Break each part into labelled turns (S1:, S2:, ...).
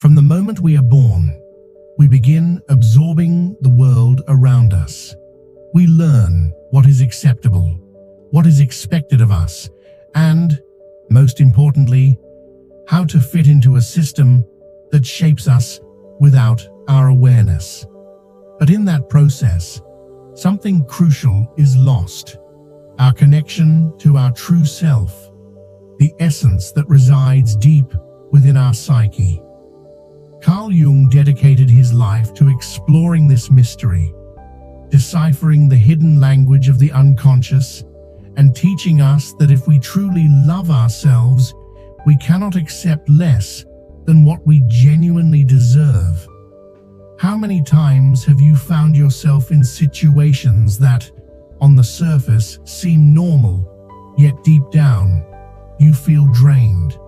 S1: From the moment we are born, we begin absorbing the world around us. We learn what is acceptable, what is expected of us, and, most importantly, how to fit into a system that shapes us without our awareness. But in that process, something crucial is lost: our connection to our true self, the essence that resides deep within our psyche. Carl Jung dedicated his life to exploring this mystery, deciphering the hidden language of the unconscious, and teaching us that if we truly love ourselves, we cannot accept less than what we genuinely deserve. How many times have you found yourself in situations that, on the surface, seem normal, yet deep down, you feel drained?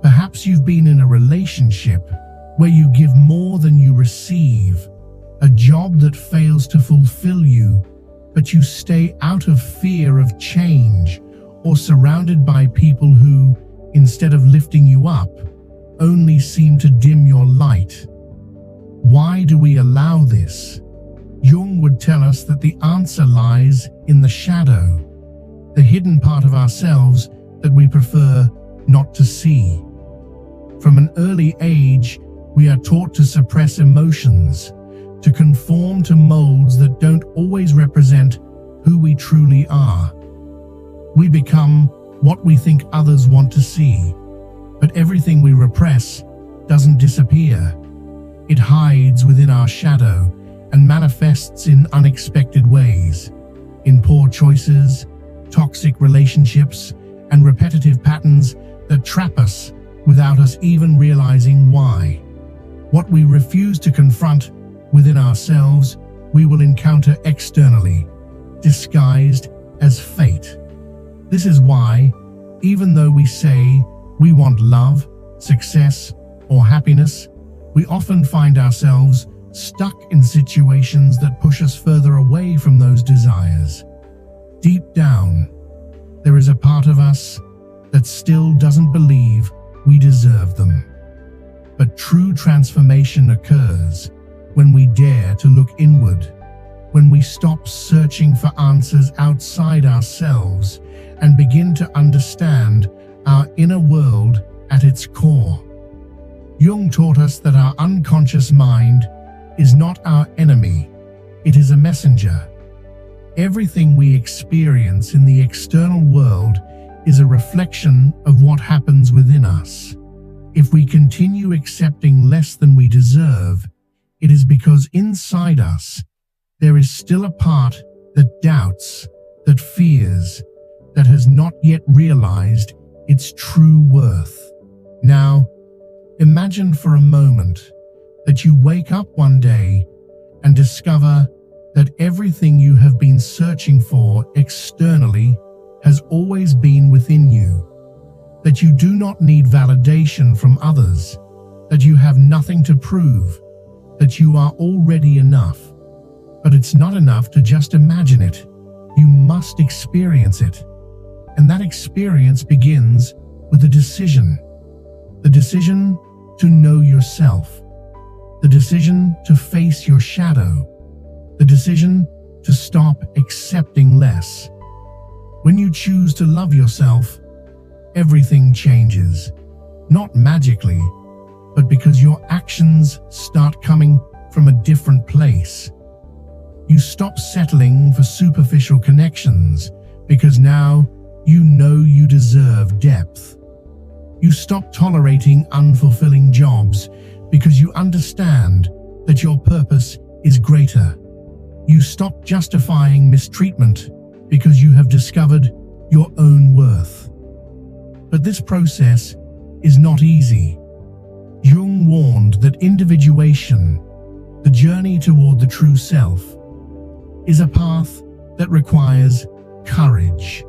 S1: Perhaps you've been in a relationship where you give more than you receive, a job that fails to fulfill you, but you stay out of fear of change, or surrounded by people who, instead of lifting you up, only seem to dim your light. Why do we allow this? Jung would tell us that the answer lies in the shadow, the hidden part of ourselves that we prefer not to see. From an early age, we are taught to suppress emotions, to conform to molds that don't always represent who we truly are. We become what we think others want to see, but everything we repress doesn't disappear. It hides within our shadow and manifests in unexpected ways, in poor choices, toxic relationships, and repetitive patterns that trap us without us even realizing why. What we refuse to confront within ourselves, we will encounter externally, disguised as fate. This is why, even though we say we want love, success, or happiness, we often find ourselves stuck in situations that push us further away from those desires. Deep down, there is a part of us that still doesn't believe we deserve them. But true transformation occurs when we dare to look inward, when we stop searching for answers outside ourselves and begin to understand our inner world at its core. Jung taught us that our unconscious mind is not our enemy, it is a messenger. Everything we experience in the external world is a reflection of what happens within us. If we continue accepting less than we deserve, it is because inside us there is still a part that doubts, that fears, that has not yet realized its true worth. Now, imagine for a moment that you wake up one day and discover that everything you have been searching for externally has always been within you, that you do not need validation from others, that you have nothing to prove, that you are already enough. But it's not enough to just imagine it. You must experience it. And that experience begins with a decision. The decision to know yourself. The decision to face your shadow. The decision to stop accepting less. When you choose to love yourself, everything changes. Not magically, but because your actions start coming from a different place. You stop settling for superficial connections because now you know you deserve depth. You stop tolerating unfulfilling jobs because you understand that your purpose is greater. You stop justifying mistreatment because you have discovered your own worth. But this process is not easy. Jung warned that individuation, the journey toward the true self, is a path that requires courage.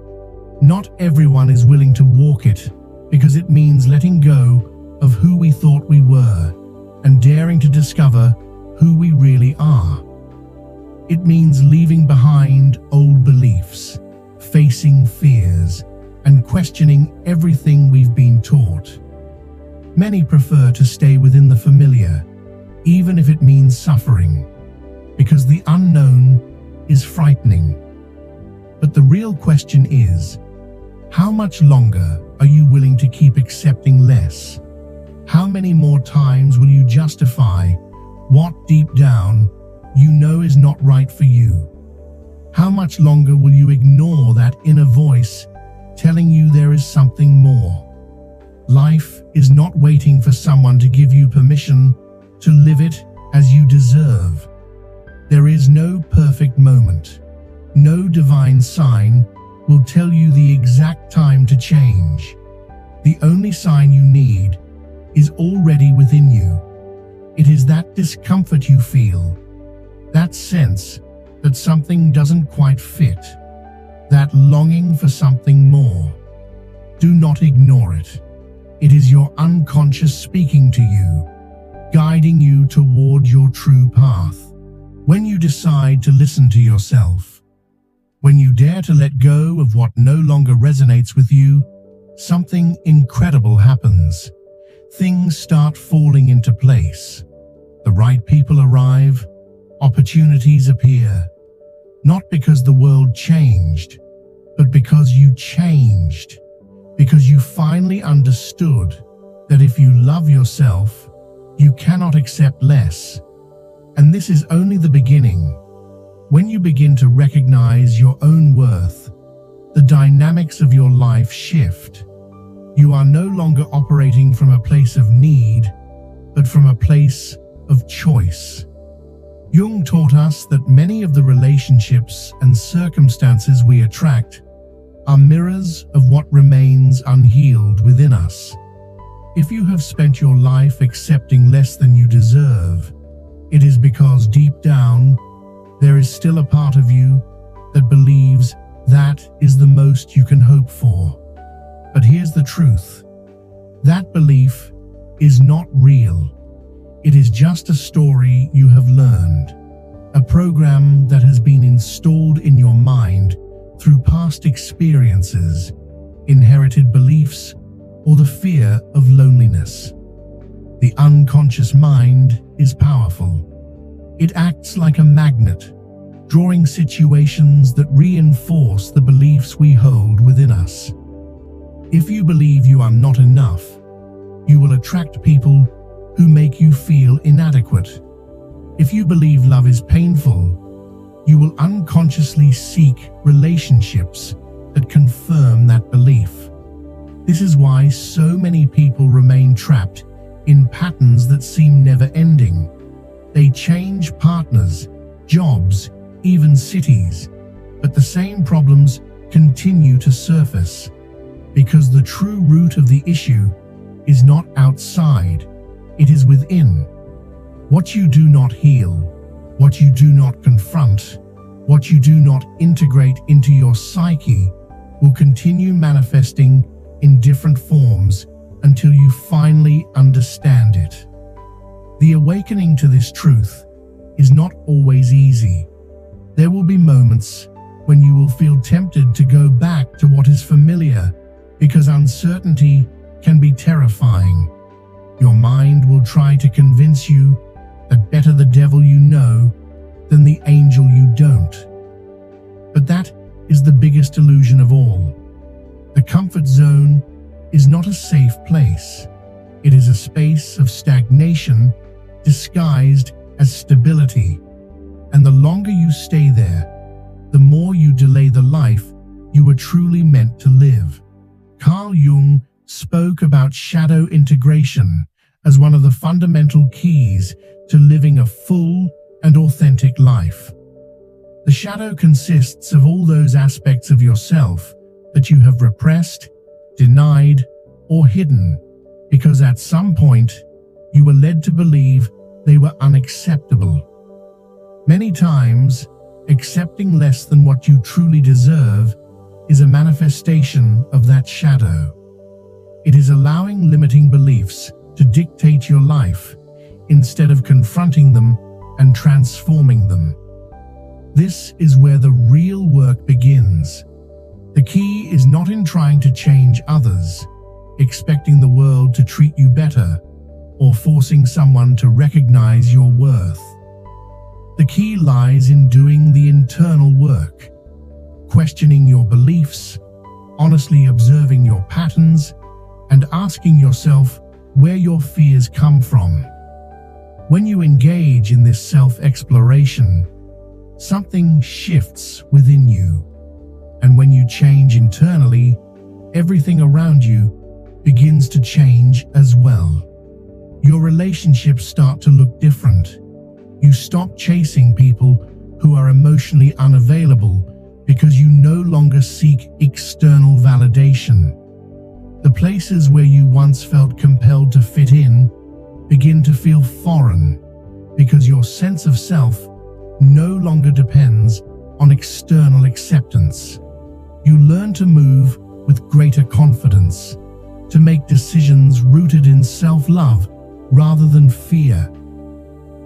S1: Not everyone is willing to walk it because it means letting go of who we thought we were and daring to discover who we really are. It means leaving behind old beliefs, facing fears, and questioning everything we've been taught. Many prefer to stay within the familiar, even if it means suffering, because the unknown is frightening. But the real question is, how much longer are you willing to keep accepting less? How many more times will you justify what deep down you know is not right for you? How much longer will you ignore that inner voice telling you there is something more? Life is not waiting for someone to give you permission to live it as you deserve. There is no perfect moment. No divine sign will tell you the exact time to change. The only sign you need is already within you. It is that discomfort you feel, that sense that something doesn't quite fit, that longing for something more. Do not ignore it. It is your unconscious speaking to you, guiding you toward your true path. When you decide to listen to yourself, when you dare to let go of what no longer resonates with you, something incredible happens. Things start falling into place. The right people arrive, opportunities appear, not because the world changed, but because you changed, because you finally understood that if you love yourself, you cannot accept less. And this is only the beginning. When you begin to recognize your own worth, the dynamics of your life shift. You are no longer operating from a place of need, but from a place of choice. Jung taught us that many of the relationships and circumstances we attract are mirrors of what remains unhealed within us. If you have spent your life accepting less than you deserve, it is because deep down, there is still a part of you that believes that is the most you can hope for. But here's the truth. That belief is not real. It is just a story you have learned, a program that has been installed in your mind through past experiences, inherited beliefs, or the fear of loneliness. The unconscious mind is powerful. It acts like a magnet, drawing situations that reinforce the beliefs we hold within us. If you believe you are not enough, you will attract people who make you feel inadequate. If you believe love is painful, you will unconsciously seek relationships that confirm that belief. This is why so many people remain trapped in patterns that seem never-ending. They change partners, jobs, even cities, but the same problems continue to surface because the true root of the issue is not outside, it is within. What you do not heal, what you do not confront, what you do not integrate into your psyche will continue manifesting in different forms until you finally understand it. The awakening to this truth is not always easy. There will be moments when you will feel tempted to go back to what is familiar because uncertainty can be terrifying. Your mind will try to convince you that better the devil you know than the angel you don't. But that is the biggest illusion of all. The comfort zone is not a safe place. It is a space of stagnation disguised as stability. And the longer you stay there, the more you delay the life you were truly meant to live. Carl Jung spoke about shadow integration as one of the fundamental keys to living a full and authentic life. The shadow consists of all those aspects of yourself that you have repressed, denied, or hidden, because at some point you were led to believe they were unacceptable. Many times, accepting less than what you truly deserve is a manifestation of that shadow. It is allowing limiting beliefs to dictate your life instead of confronting them and transforming them. This is where the real work begins. The key is not in trying to change others. expecting the world to treat you better, or forcing someone to recognize your worth. The key lies in doing the internal work, questioning your beliefs, honestly observing your patterns, and asking yourself where your fears come from. When you engage in this self-exploration, something shifts within you. And when you change internally, everything around you begins to change as well. Your relationships start to look different. You stop chasing people who are emotionally unavailable because you no longer seek external validation. The places where you once felt compelled to fit in begin to feel foreign because your sense of self no longer depends on external acceptance. You learn to move with greater confidence, to make decisions rooted in self-love rather than fear.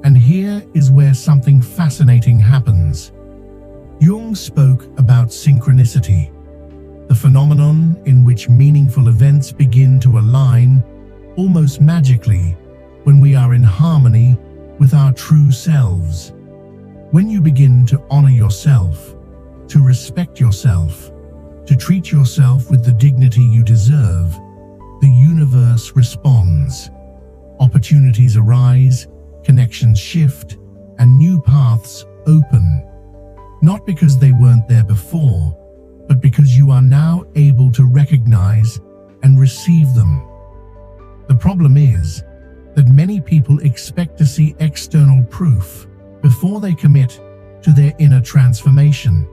S1: And here is where something fascinating happens. Jung spoke about synchronicity, the phenomenon in which meaningful events begin to align almost magically when we are in harmony with our true selves. When you begin to honor yourself, to respect yourself, to treat yourself with the dignity you deserve, the universe responds. Opportunities arise, connections shift, and new paths open. Not because they weren't there before, but because you are now able to recognize and receive them. The problem is that many people expect to see external proof before they commit to their inner transformation.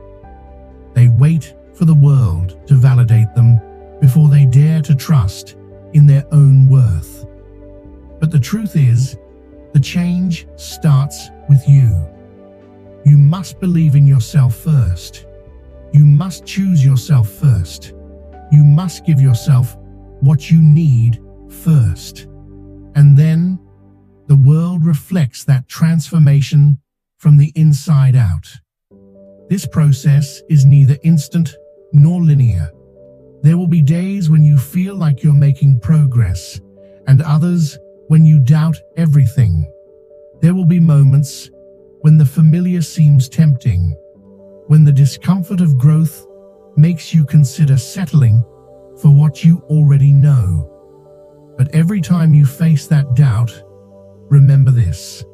S1: They wait for the world to validate them before they dare to trust in their own worth. But the truth is, the change starts with you. You must believe in yourself first. You must choose yourself first. You must give yourself what you need first. And then, the world reflects that transformation from the inside out. This process is neither instant nor linear. There will be days when you feel like you're making progress, and others when you doubt everything. There will be moments when the familiar seems tempting, when the discomfort of growth makes you consider settling for what you already know. But every time you face that doubt, remember this: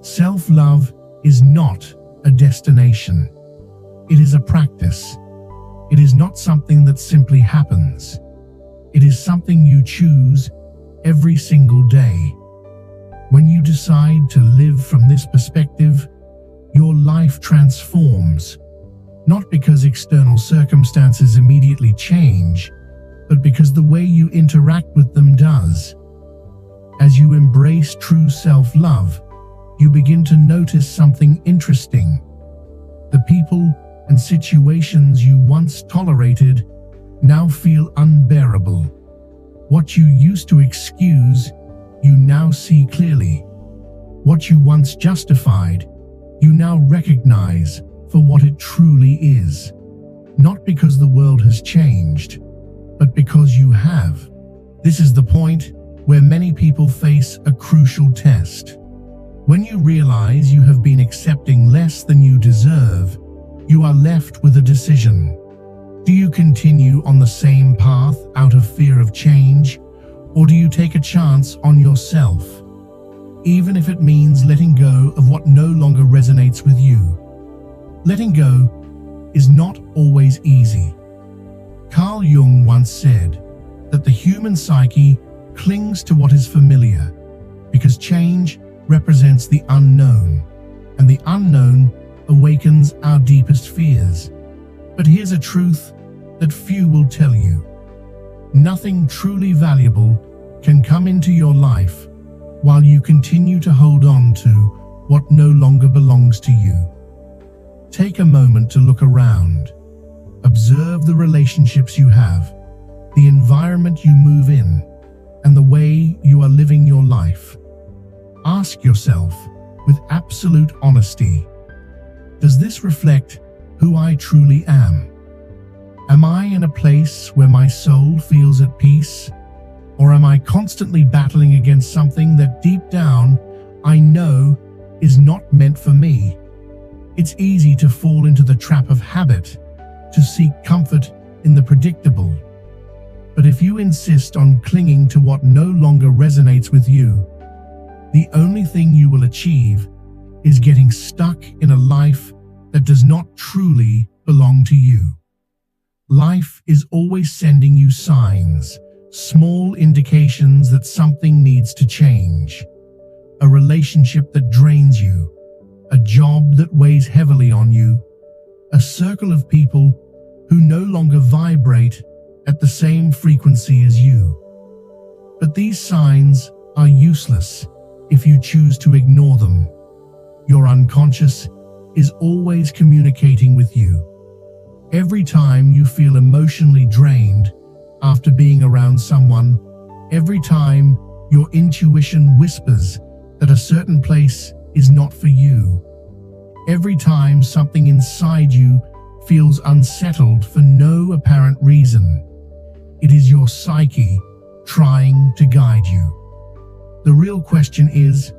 S1: self-love is not a destination. It is a practice. It is not something that simply happens. It is something you choose every single day. When you decide to live from this perspective, your life transforms, not because external circumstances immediately change, but because the way you interact with them does. As you embrace true self-love, you begin to notice something interesting. The people and situations you once tolerated now feel unbearable. What you used to excuse, you now see clearly. What you once justified, you now recognize for what it truly is. Not because the world has changed, but because you have. This is the point where many people face a crucial test. When you realize you have been accepting less than you deserve, you are left with a decision. Do you continue on the same path out of fear of change, or do you take a chance on yourself, even if it means letting go of what no longer resonates with you? Letting go is not always easy. Carl Jung once said that the human psyche clings to what is familiar because change represents the unknown, and the unknown awakens our deepest fears. But here's a truth that few will tell you. Nothing truly valuable can come into your life while you continue to hold on to what no longer belongs to you. Take a moment to look around. Observe the relationships you have, the environment you move in, and the way you are living your life. Ask yourself with absolute honesty, does this reflect who I truly am? Am I in a place where my soul feels at peace, Or am I constantly battling against something that deep down I know is not meant for me? It's easy to fall into the trap of habit, to seek comfort in the predictable. But if you insist on clinging to what no longer resonates with you, the only thing you will achieve is getting stuck in a life that does not truly belong to you. Life is always sending you signs, small indications that something needs to change. A relationship that drains you, a job that weighs heavily on you, a circle of people who no longer vibrate at the same frequency as you. But these signs are useless if you choose to ignore them. Your unconscious is always communicating with you. Every time you feel emotionally drained after being around someone, every time your intuition whispers that a certain place is not for you, every time something inside you feels unsettled for no apparent reason, it is your psyche trying to guide you. The real question is,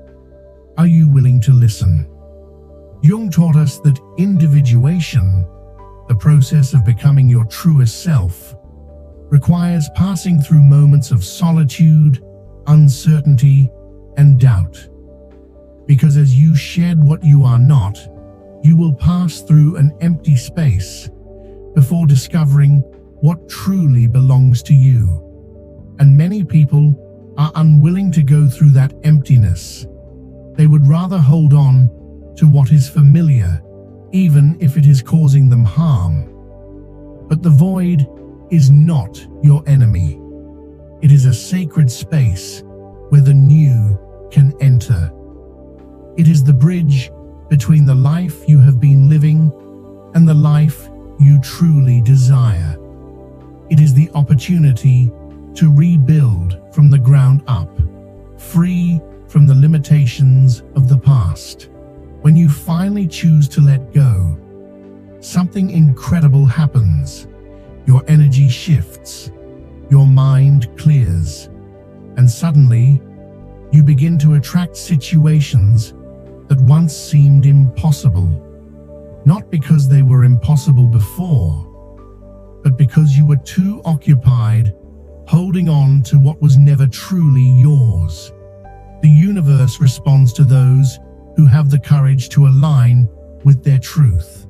S1: are you willing to listen? Jung taught us that individuation, the process of becoming your truest self, requires passing through moments of solitude, uncertainty, and doubt. Because as you shed what you are not, you will pass through an empty space before discovering what truly belongs to you. And many people are unwilling to go through that emptiness. They would rather hold on to what is familiar, even if it is causing them harm. But the void is not your enemy. It is a sacred space where the new can enter. It is the bridge between the life you have been living and the life you truly desire. It is the opportunity to rebuild from the ground up, free from the limitations of the past. When you finally choose to let go, something incredible happens. Your energy shifts, your mind clears, and suddenly you begin to attract situations that once seemed impossible. Not because they were impossible before, but because you were too occupied holding on to what was never truly yours. The universe responds to those who have the courage to align with their truth.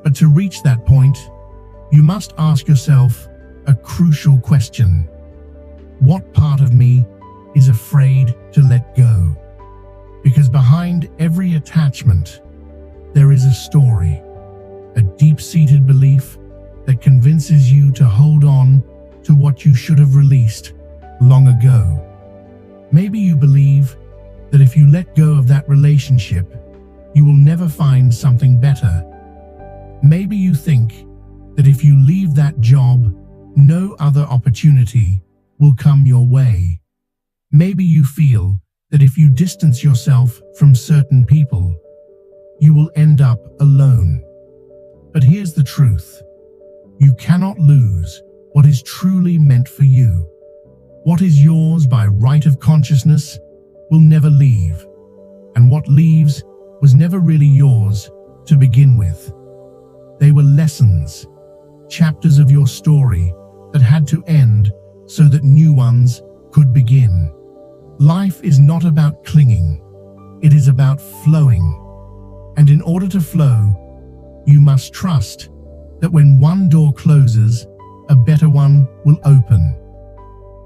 S1: But to reach that point, you must ask yourself a crucial question. What part of me is afraid to let go? Because behind every attachment, there is a story, a deep-seated belief that convinces you to hold on to what you should have released long ago. Maybe you believe that if you let go of that relationship, you will never find something better. Maybe you think that if you leave that job, no other opportunity will come your way. Maybe you feel that if you distance yourself from certain people, you will end up alone. But here's the truth. You cannot lose what is truly meant for you. What is yours by right of consciousness will never leave, and what leaves was never really yours to begin with. They were lessons, chapters of your story that had to end so that new ones could begin. Life is not about clinging, it is about flowing. And in order to flow, you must trust that when one door closes, a better one will open.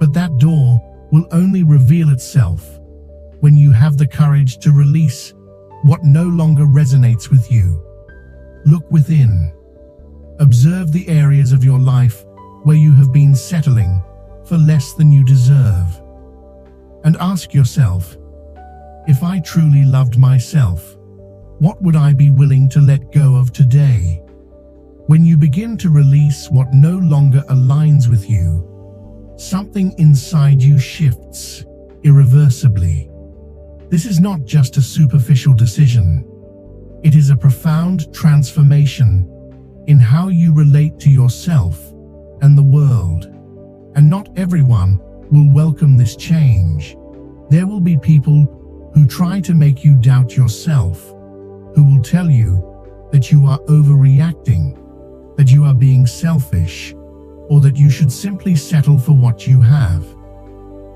S1: But that door will only reveal itself when you have the courage to release what no longer resonates with you. Look within. Observe the areas of your life where you have been settling for less than you deserve. And ask yourself, if I truly loved myself, what would I be willing to let go of today? When you begin to release what no longer aligns with you, something inside you shifts irreversibly. This is not just a superficial decision. It is a profound transformation in how you relate to yourself and the world. And not everyone will welcome this change. There will be people who try to make you doubt yourself, who will tell you that you are overreacting, that you are being selfish, or that you should simply settle for what you have.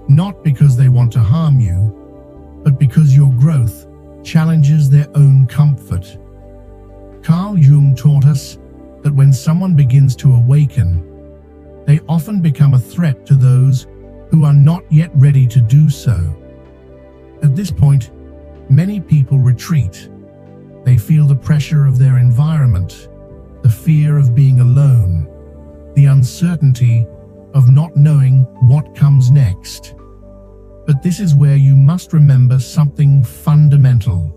S1: Not because they want to harm you, but because your growth challenges their own comfort. Carl Jung taught us that when someone begins to awaken, they often become a threat to those who are not yet ready to do so. At this point, many people retreat. They feel the pressure of their environment, the fear of being alone, the uncertainty of not knowing what comes next. But this is where you must remember something fundamental.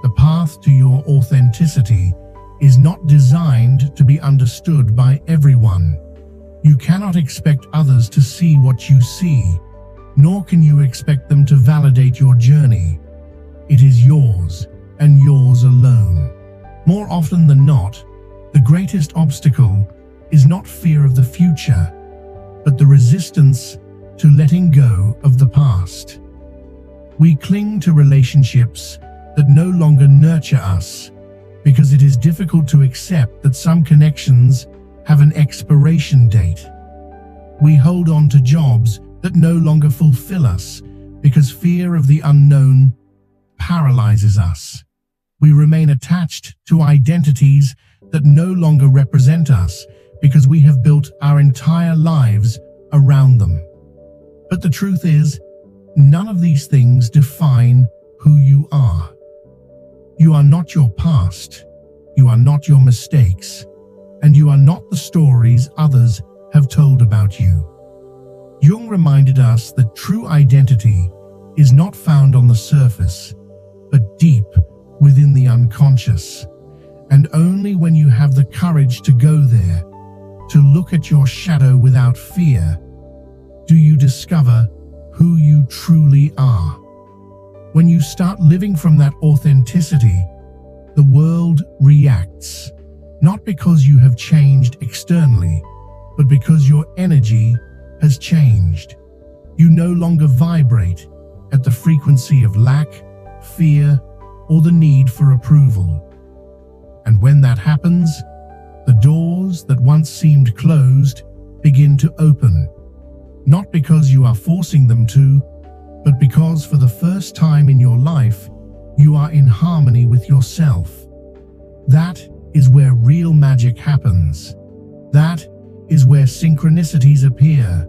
S1: The path to your authenticity is not designed to be understood by everyone. You cannot expect others to see what you see, nor can you expect them to validate your journey. It is yours, and yours alone. More often than not, the greatest obstacle is not fear of the future, but the resistance to letting go of the past. We cling to relationships that no longer nurture us because it is difficult to accept that some connections have an expiration date. We hold on to jobs that no longer fulfill us because fear of the unknown paralyzes us. We remain attached to identities that no longer represent us because we have built our entire lives around them. But the truth is, none of these things define who you are. You are not your past, you are not your mistakes, and you are not the stories others have told about you. Jung reminded us that true identity is not found on the surface, but deep within the unconscious. And only when you have the courage to go there, to look at your shadow without fear, do you discover who you truly are. When you start living from that authenticity, the world reacts, not because you have changed externally, but because your energy has changed. You no longer vibrate at the frequency of lack, fear, or the need for approval. And when that happens, the doors that once seemed closed begin to open, not because you are forcing them to, but because for the first time in your life, you are in harmony with yourself. That is where real magic happens. That is where synchronicities appear,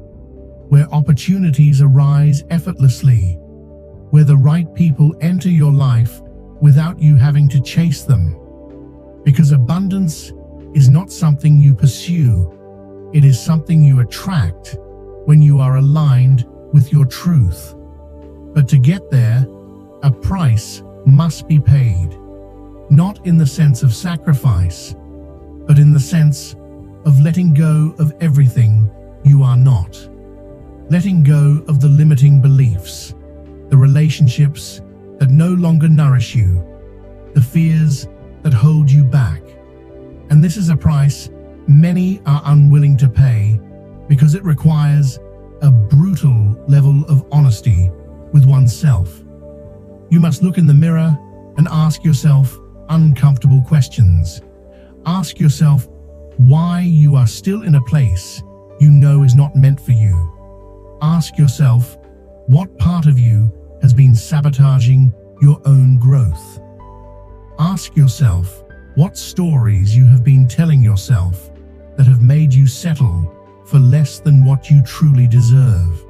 S1: where opportunities arise effortlessly, where the right people enter your life without you having to chase them. Because abundance is not something you pursue, it is something you attract when you are aligned with your truth. But to get there, a price must be paid, not in the sense of sacrifice, but in the sense of letting go of everything you are not. Letting go of the limiting beliefs, the relationships that no longer nourish you, the fears that hold you back. And this is a price many are unwilling to pay because it requires a brutal level of honesty with oneself. You must look in the mirror and ask yourself uncomfortable questions. Ask yourself why you are still in a place you know is not meant for you. Ask yourself what part of you has been sabotaging your own growth. Ask yourself what stories you have been telling yourself that have made you settle for less than what you truly deserve.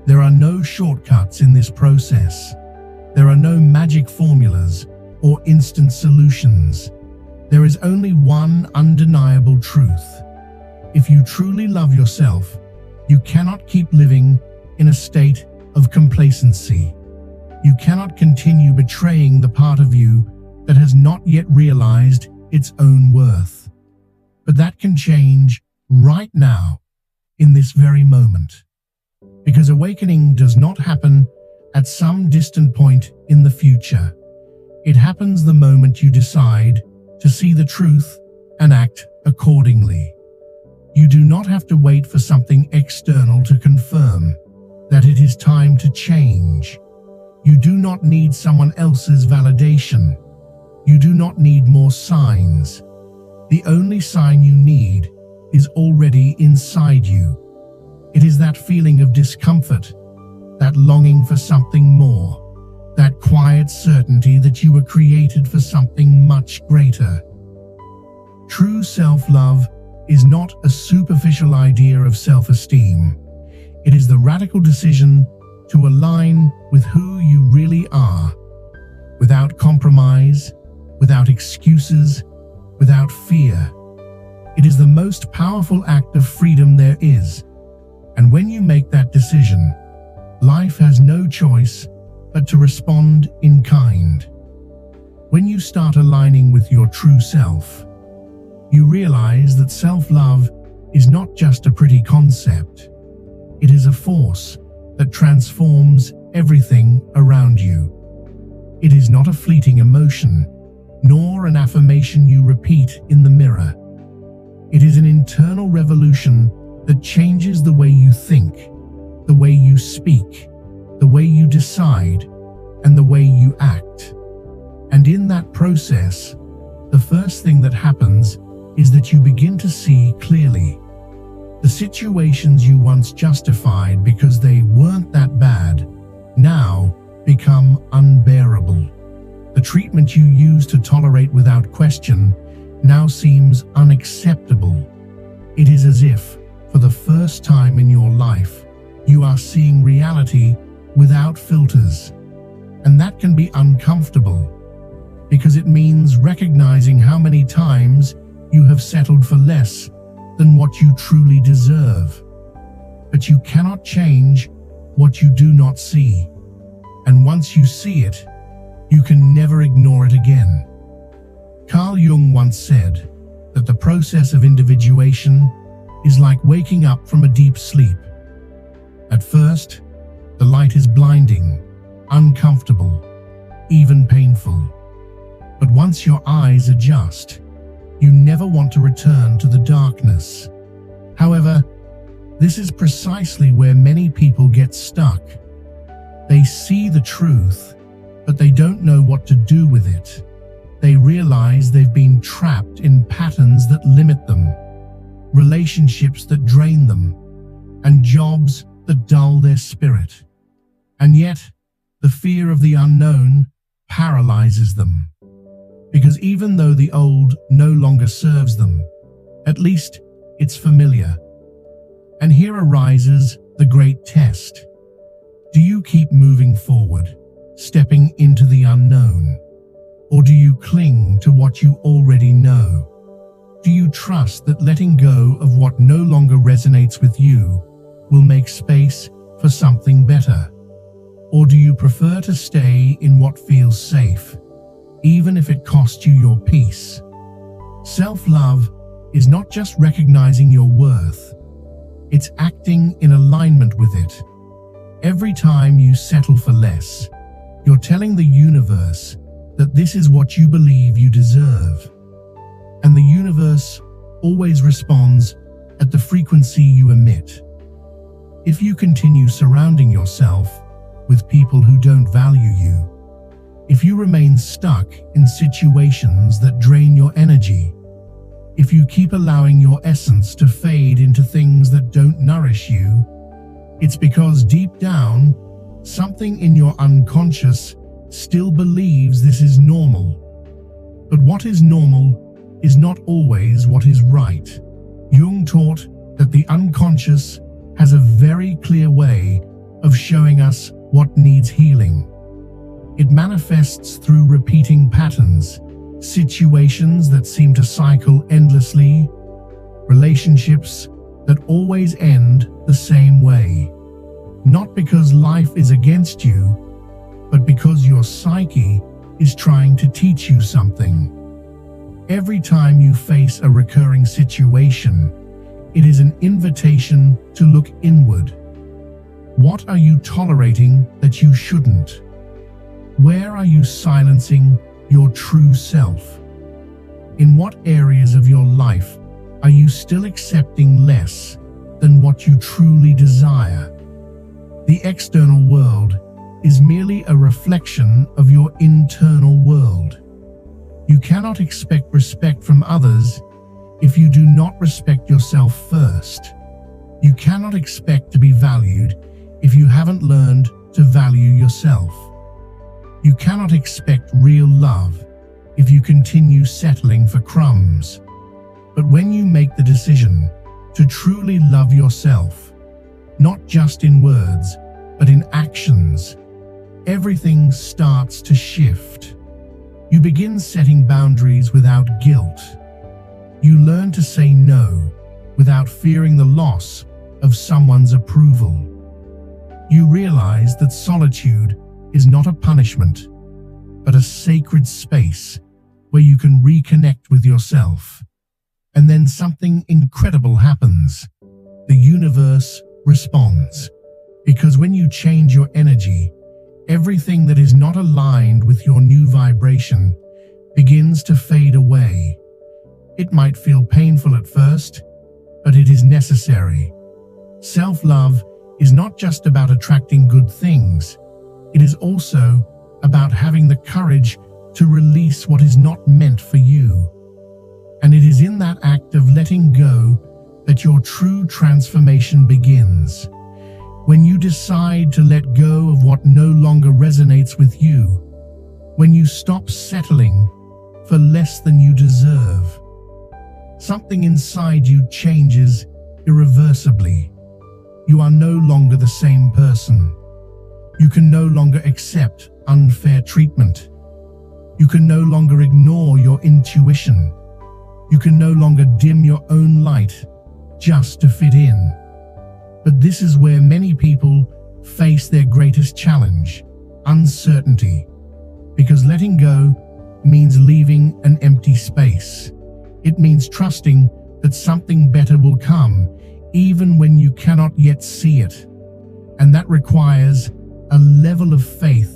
S1: There are no shortcuts in this process. There are no magic formulas or instant solutions. There is only one undeniable truth. If you truly love yourself, you cannot keep living in a state of complacency. You cannot continue betraying the part of you that has not yet realized its own worth. But that can change right now, in this very moment. Because awakening does not happen at some distant point in the future. It happens the moment you decide to see the truth and act accordingly. You do not have to wait for something external to confirm that it is time to change. You do not need someone else's validation. You do not need more signs. The only sign you need is already inside you. It is that feeling of discomfort, that longing for something more, that quiet certainty that you were created for something much greater. True self-love is not a superficial idea of self-esteem. It is the radical decision to align with who you really are, without compromise, without excuses, without fear. It is the most powerful act of freedom there is. And when you make that decision, life has no choice but to respond in kind. When you start aligning with your true self, you realize that self-love is not just a pretty concept. It is a force that transforms everything around you. It is not a fleeting emotion, nor an affirmation you repeat in the mirror. It is an internal revolution that changes the way you think, the way you speak, the way you decide, and the way you act. And in that process, the first thing that happens is that you begin to see clearly. The situations you once justified because they weren't that bad now become unbearable. The treatment you used to tolerate without question now seems unacceptable. It is as if, for the first time in your life, you are seeing reality without filters. And that can be uncomfortable, because it means recognizing how many times you have settled for less than what you truly deserve. But you cannot change what you do not see. And once you see it, you can never ignore it again. Carl Jung once said that the process of individuation is like waking up from a deep sleep. At first, the light is blinding, uncomfortable, even painful. But once your eyes adjust, you never want to return to the darkness. However, this is precisely where many people get stuck. They see the truth, but they don't know what to do with it. They realize they've been trapped in patterns that limit them, relationships that drain them, and jobs that dull their spirit. And yet, the fear of the unknown paralyzes them. Because even though the old no longer serves them, at least it's familiar. And here arises the great test. Do you keep moving forward, stepping into the unknown? Or do you cling to what you already know? Do you trust that letting go of what no longer resonates with you will make space for something better? Or do you prefer to stay in what feels safe, even if it costs you your peace? Self-love is not just recognizing your worth, it's acting in alignment with it. Every time you settle for less, you're telling the universe that this is what you believe you deserve. And the universe always responds at the frequency you emit. If you continue surrounding yourself with people who don't value you, if you remain stuck in situations that drain your energy, if you keep allowing your essence to fade into things that don't nourish you, it's because deep down, something in your unconscious still believes this is normal. But what is normal is not always what is right. Jung taught that the unconscious has a very clear way of showing us what needs healing. It manifests through repeating patterns, situations that seem to cycle endlessly, relationships that always end the same way. Not because life is against you, but because your psyche is trying to teach you something. Every time you face a recurring situation, it is an invitation to look inward. What are you tolerating that you shouldn't? Where are you silencing your true self? In what areas of your life Are you still accepting less than what you truly desire? The external world is merely a reflection of your internal world. You cannot expect respect from others if you do not respect yourself first. You cannot expect to be valued if you haven't learned to value yourself. You cannot expect real love if you continue settling for crumbs. But when you make the decision to truly love yourself, not just in words, but in actions, everything starts to shift. You begin setting boundaries without guilt. You learn to say no without fearing the loss of someone's approval. You realize that solitude is not a punishment, but a sacred space where you can reconnect with yourself. And then something incredible happens. The universe responds. Because when you change your energy, everything that is not aligned with your new vibration begins to fade away. It might feel painful at first, but it is necessary. Self-love is not just about attracting good things. It is also about having the courage to release what is not meant for you. And it is in that act of letting go that your true transformation begins. When you decide to let go of what no longer resonates with you, when you stop settling for less than you deserve, something inside you changes irreversibly. You are no longer the same person. You can no longer accept unfair treatment. You can no longer ignore your intuition. You can no longer dim your own light just to fit in. But this is where many people face their greatest challenge: uncertainty. Because letting go means leaving an empty space. It means trusting that something better will come, even when you cannot yet see it. And that requires a level of faith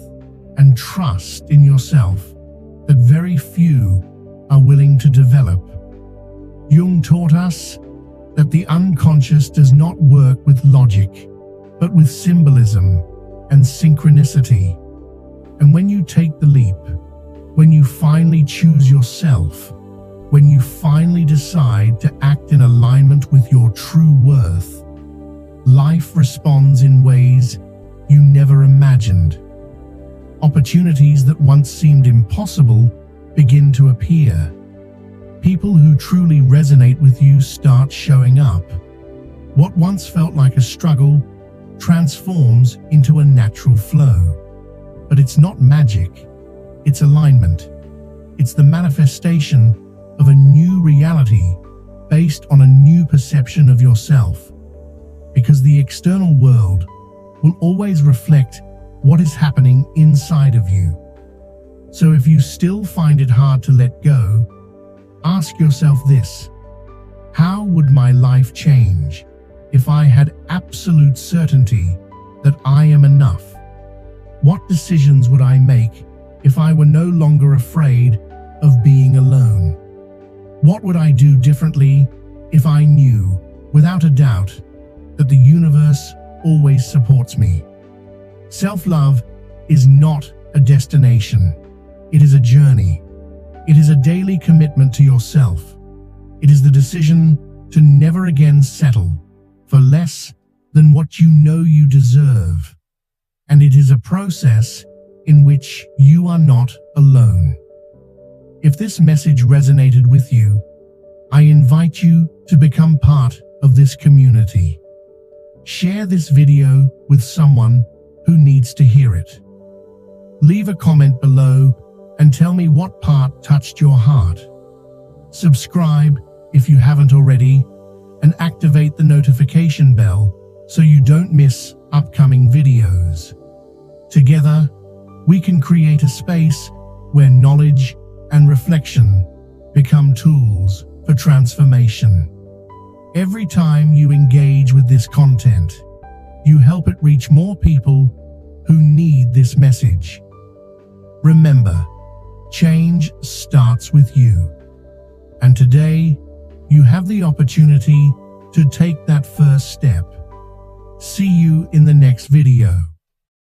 S1: and trust in yourself that very few are willing to develop. Jung taught us that the unconscious does not work with logic, but with symbolism and synchronicity. And when you take the leap, when you finally choose yourself, when you finally decide to act in alignment with your true worth, life responds in ways you never imagined. Opportunities that once seemed impossible begin to appear. People who truly resonate with you start showing up. What once felt like a struggle transforms into a natural flow. But it's not magic, it's alignment. It's the manifestation of a new reality based on a new perception of yourself. Because the external world will always reflect what is happening inside of you. So if you still find it hard to let go, ask yourself this: how would my life change if I had absolute certainty that I am enough? What decisions would I make if I were no longer afraid of being alone? What would I do differently if I knew, without a doubt, that the universe always supports me? Self-love is not a destination. It is a journey. It is a daily commitment to yourself. It is the decision to never again settle for less than what you know you deserve. And it is a process in which you are not alone. If this message resonated with you, I invite you to become part of this community. Share this video with someone who needs to hear it. Leave a comment below and tell me what part touched your heart. Subscribe if you haven't already, and activate the notification bell so you don't miss upcoming videos. Together, we can create a space where knowledge and reflection become tools for transformation. Every time you engage with this content, you help it reach more people who need this message. Remember, change starts with you. And today, you have the opportunity to take that first step. See you in the next video.